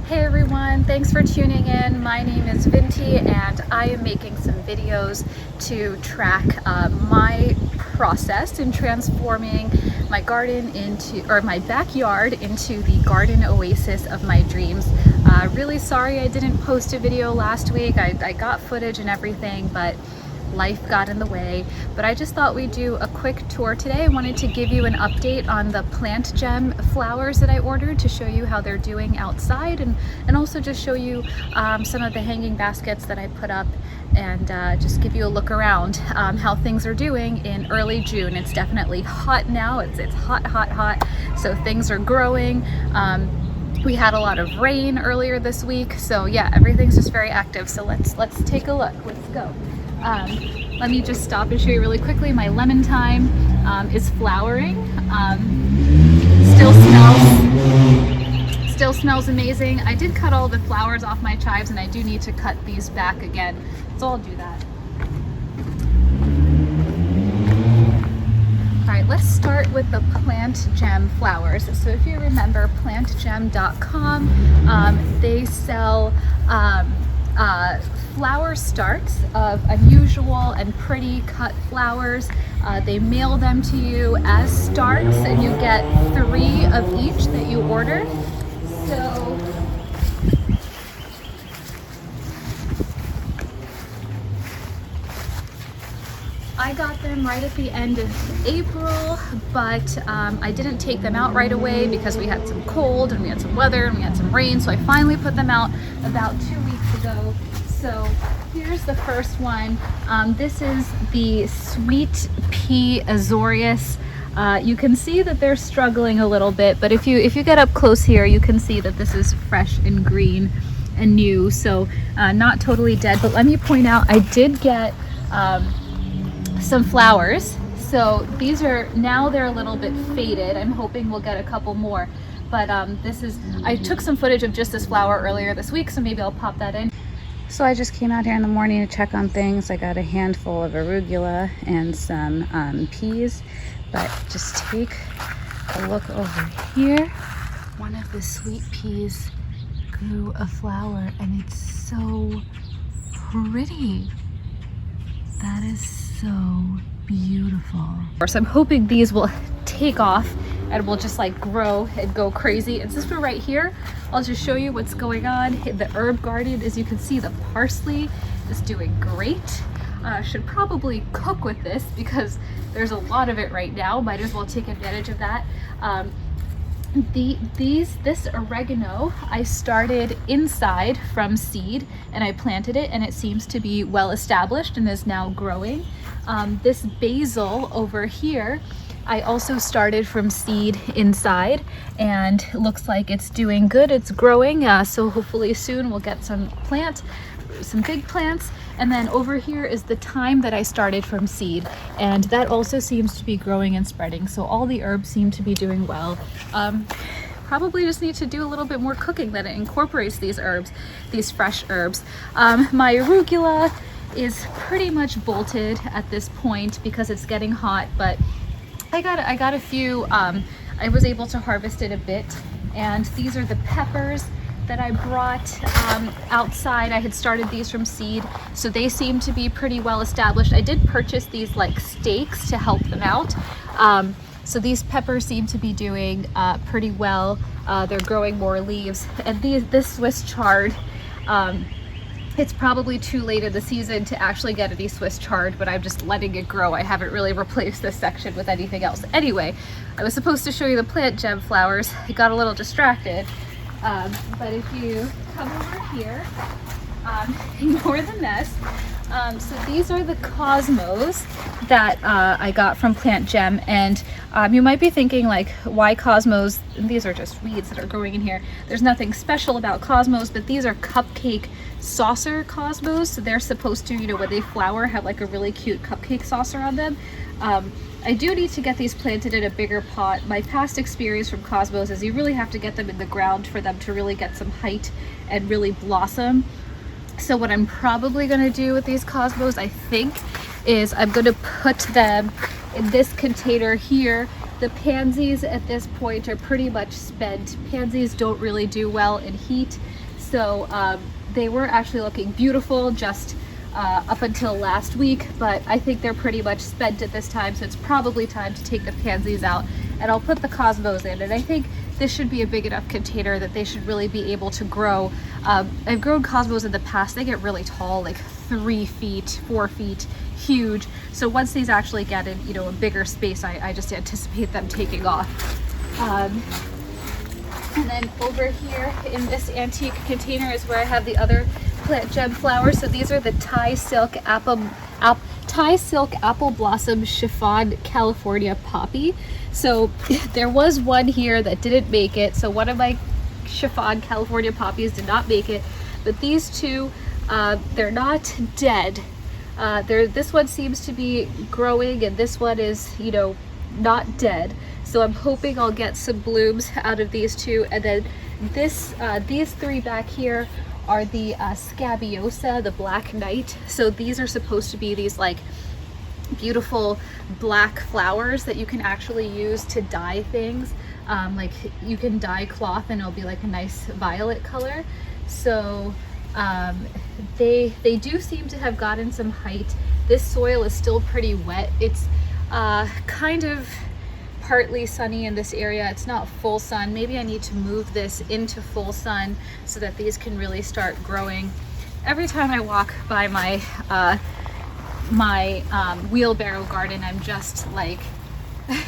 Hey everyone, thanks for tuning in. My name is Vinti and I am making some videos to track my process in transforming my garden into, or my backyard into the garden oasis of my dreams. Really sorry I didn't post a video last week. I got footage and everything, but life got in the way. But I just thought we'd do a quick tour today. I wanted to give you an update on the Plantgem flowers that I ordered to show you how they're doing outside, and also just show you some of the hanging baskets that I put up, and just give you a look around how things are doing in early June. It's definitely hot now. It's hot, so things are growing. We had a lot of rain earlier this week, so yeah, everything's just very active. So let's take a look. Let's go. Let me just stop and show you really quickly. My lemon thyme is flowering. Still smells amazing. I did cut all the flowers off my chives, and I do need to cut these back again, so I'll do that. All right, let's start with the Plantgem flowers. So if you remember plantgem.com, they sell flower starts of unusual and pretty cut flowers. They mail them to you as starts, and you get 3 of each that you order. So I got them right at the end of April, but I didn't take them out right away because we had some cold and we had some weather and we had some rain, so I finally put them out about 2 weeks ago. So here's the first one. This is the Sweet Pea Azorius. You can see that they're struggling a little bit, but if you get up close here, you can see that this is fresh and green and new, so not totally dead. But let me point out, I did get some flowers. So these are, now they're a little bit faded. I'm hoping we'll get a couple more, but I took some footage of just this flower earlier this week, so maybe I'll pop that in. So I just came out here in the morning to check on things. I got a handful of arugula and some peas, but just take a look over here. One of the sweet peas grew a flower, and it's so pretty. That is so beautiful. So I'm hoping these will take off and will just like grow and go crazy. And since we're right here, I'll just show you what's going on in the herb garden. As you can see, the parsley is doing great. Should probably cook with this because there's a lot of it right now. Might as well take advantage of that. This oregano I started inside from seed, and I planted it, and it seems to be well established and is now growing. This basil over here I also started from seed inside, and looks like it's doing good. It's growing, so hopefully soon we'll get some big plants. And then over here is the thyme that I started from seed, and that also seems to be growing and spreading. So all the herbs seem to be doing well. Probably just need to do a little bit more cooking that incorporates these herbs, these fresh herbs. My arugula is pretty much bolted at this point because it's getting hot, but I got a few. I was able to harvest it a bit, and these are the peppers that I brought outside. I had started these from seed, so they seem to be pretty well established. I did purchase these like stakes to help them out. So these peppers seem to be doing pretty well. They're growing more leaves. And this Swiss chard, it's probably too late in the season to actually get any Swiss chard, but I'm just letting it grow. I haven't really replaced this section with anything else. Anyway, I was supposed to show you the Plantgem flowers. I got a little distracted. But if you come over here, ignore the mess. So these are the cosmos that I got from Plantgem, and you might be thinking like, why cosmos? These are just weeds that are growing in here. There's nothing special about cosmos, but these are cupcake saucer cosmos. So they're supposed to, you know, when they flower, have like a really cute cupcake saucer on them. I do need to get these planted in a bigger pot. My past experience from cosmos is you really have to get them in the ground for them to really get some height and really blossom. So what I'm probably going to do with these cosmos, I think, is I'm going to put them in this container here The pansies at this point are pretty much spent. Pansies don't really do well in heat, so they were actually looking beautiful just up until last week, but I think they're pretty much spent at this time, so it's probably time to take the pansies out, and I'll put the cosmos in. And I think this should be a big enough container that they should really be able to grow. I've grown cosmos in the past. They get really tall, like 3 feet, 4 feet, huge. So once these actually get in, you know, a bigger space, I just anticipate them taking off. And then over here in this antique container is where I have the other Plantgem flowers. So these are the Thai silk apple blossom chiffon California poppy. So there was one here that didn't make it. So one of my chiffon California poppies did not make it, but these two, they're not dead. This one seems to be growing, and this one is, you know, not dead. So I'm hoping I'll get some blooms out of these two. And then these 3 back here are the Scabiosa, the Black Knight. So these are supposed to be these like beautiful black flowers that you can actually use to dye things. Like you can dye cloth and it'll be like a nice violet color. So they do seem to have gotten some height. This soil is still pretty wet. It's kind of partly sunny in this area. It's not full sun. Maybe I need to move this into full sun so that these can really start growing. Every time I walk by my wheelbarrow garden, I'm just like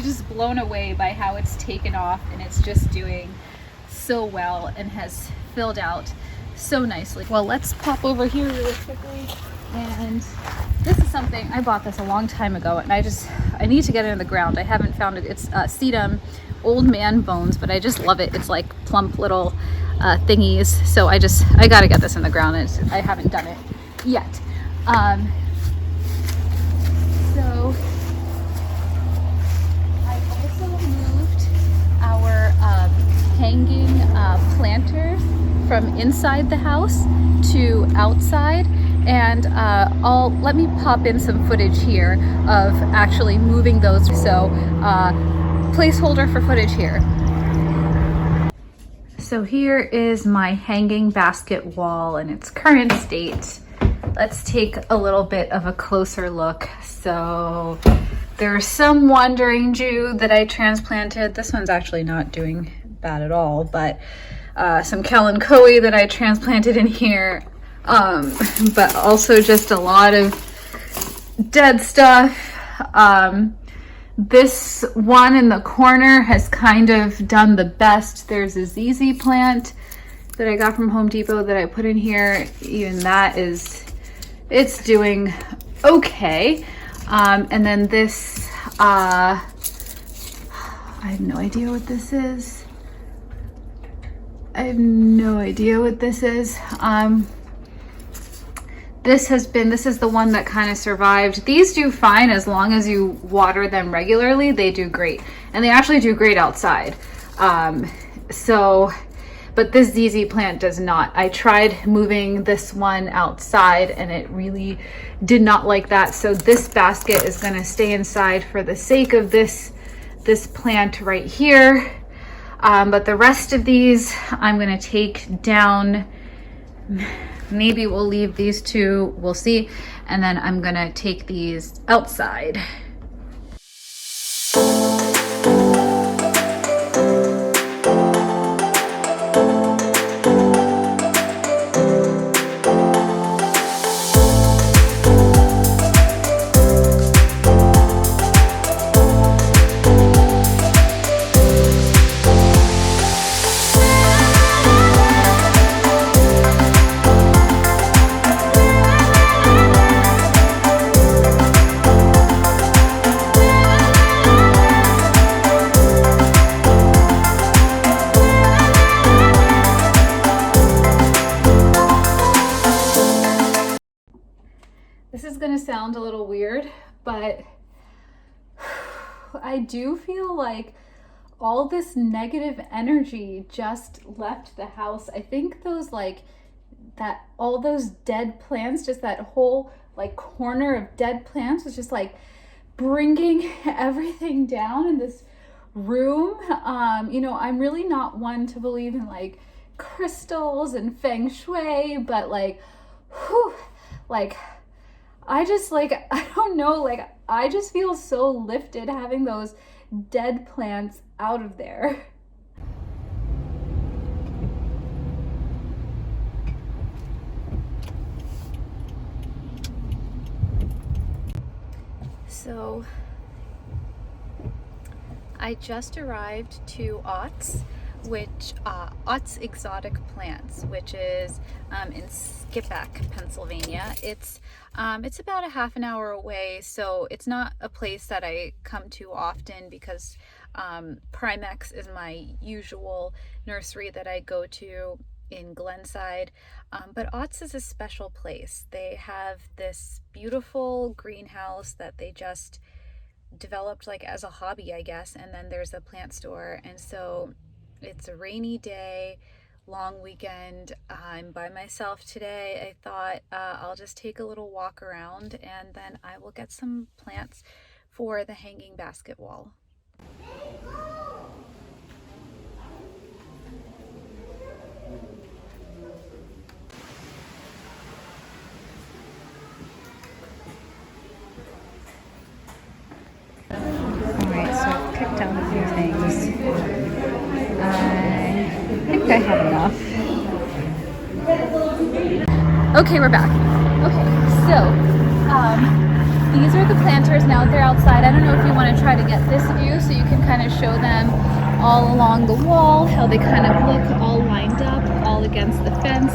just blown away by how it's taken off, and it's just doing so well and has filled out so nicely. Well, let's pop over here really quickly. And this is something, I bought this a long time ago, and I need to get it in the ground. I haven't found it. It's sedum, old man bones, but I just love it. It's like plump little thingies. So I gotta get this in the ground, and I haven't done it yet. So I also moved our hanging planters from inside the house to outside, and let me pop in some footage here of actually moving those. So placeholder for footage here. So here is my hanging basket wall in its current state. Let's take a little bit of a closer look. So there's some wandering Jew that I transplanted. This one's actually not doing bad at all, but some kalanchoe that I transplanted in here, but also just a lot of dead stuff. This one in the corner has kind of done the best. There's a ZZ plant that I got from Home Depot that I put in here. Even that it's doing okay. And then this, I have no idea what this is. This is the one that kind of survived. These do fine as long as you water them regularly. They do great, and they actually do great outside. But this ZZ plant does not. I tried moving this one outside and it really did not like that. So this basket is going to stay inside for the sake of this plant right here. But the rest of these I'm going to take down. Maybe we'll leave these two, we'll see. And then I'm going to take these outside. This is gonna sound a little weird, but I do feel like all this negative energy just left the house. I think all those dead plants, just that whole like corner of dead plants was just like bringing everything down in this room. You know, I'm really not one to believe in like crystals and feng shui, but like, whew, like, I just like, I don't know, like, I just feel so lifted having those dead plants out of there. So I just arrived to Ott's, which Ott's Exotic Plants, which is in Skippack, Pennsylvania. It's about a half an hour away, so it's not a place that I come to often because Primex is my usual nursery that I go to in Glenside. But Ott's is a special place. They have this beautiful greenhouse that they just developed like as a hobby, I guess, and then there's a plant store. And so it's a rainy day, long weekend. I'm by myself today. I thought I'll just take a little walk around and then I will get some plants for the hanging basket wall. Alright, so I've picked out a few things. I think I have enough. Okay, we're back. Okay, so these are the planters now that they're outside. I don't know if you want to try to get this view so you can kind of show them all along the wall, how they kind of look all lined up, all against the fence.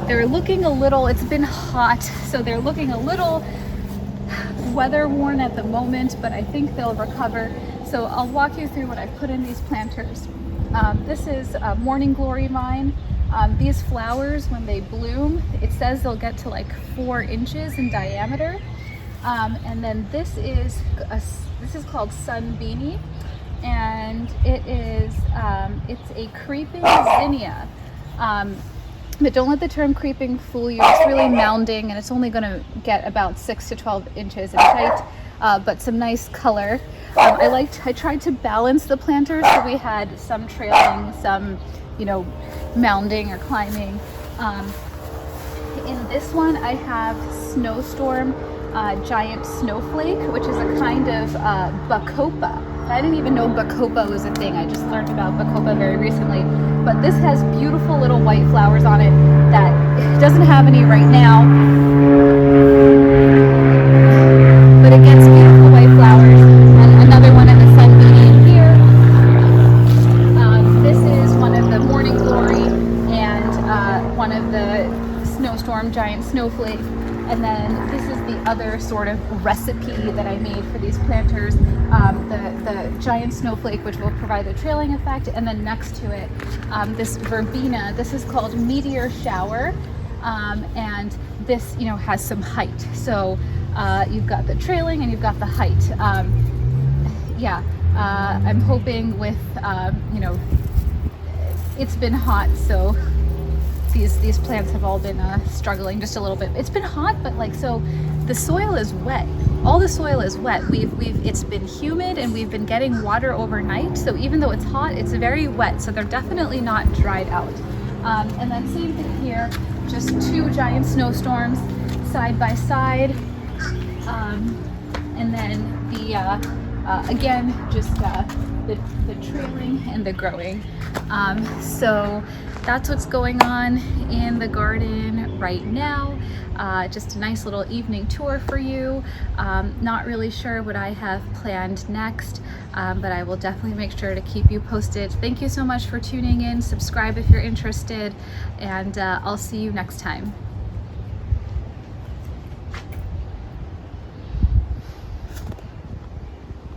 They're looking a little, it's been hot, so they're looking a little weather worn at the moment, but I think they'll recover. So I'll walk you through what I put in these planters. This is a morning glory vine. These flowers, when they bloom, it says they'll get to like 4 inches in diameter. And then this is called Sun Beanie, and it is it's a creeping zinnia. But don't let the term creeping fool you. It's really mounding, and it's only going to get about 6 to 12 inches in height, but some nice color. I tried to balance the planters, so we had some trailing, some, you know, mounding or climbing. In this one, I have Snowstorm Giant Snowflake, which is a kind of bacopa. I didn't even know bacopa was a thing. I just learned about bacopa very recently. But this has beautiful little white flowers on it that it doesn't have any right now. But it gets beautiful white flowers. And another one in the Sun Beanie in here. This is one of the Morning Glory and one of the Snowstorm Giant Snowflake. And then this is the other sort of recipe that I made for these planters, the giant snowflake, which will provide a trailing effect, and then next to it, this verbena. This is called Meteor Shower, and this, you know, has some height. So you've got the trailing and you've got the height. I'm hoping with, you know, it's been hot, so these plants have all been struggling just a little bit. It's been hot, but like, so the soil is wet. All the soil is wet. It's been humid and we've been getting water overnight. So even though it's hot, it's very wet. So they're definitely not dried out. And then same thing here, just 2 giant snowstorms side by side. And then the, again, just the trailing and the growing. So that's what's going on in the garden right now. Just a nice little evening tour for you. Not really sure what I have planned next, but I will definitely make sure to keep you posted. Thank you so much for tuning in. Subscribe if you're interested, and I'll see you next time.